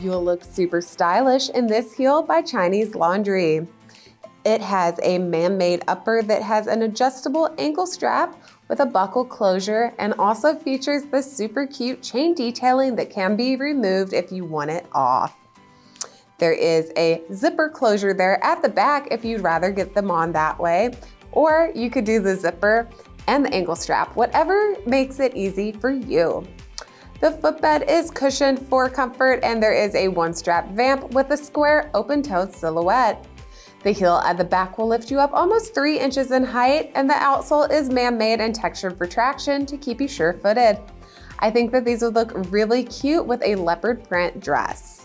You'll look super stylish in this heel by Chinese Laundry. It has a man-made upper that has an adjustable ankle strap with a buckle closure and also features the super cute chain detailing that can be removed if you want it off. There is a zipper closure there at the back if you'd rather get them on that way, or you could do the zipper and the ankle strap, whatever makes it easy for you. The footbed is cushioned for comfort and there is a one-strap vamp with a square open-toed silhouette. The heel at the back will lift you up almost 3 inches in height, and the outsole is man-made and textured for traction to keep you sure-footed. I think that these would look really cute with a leopard print dress.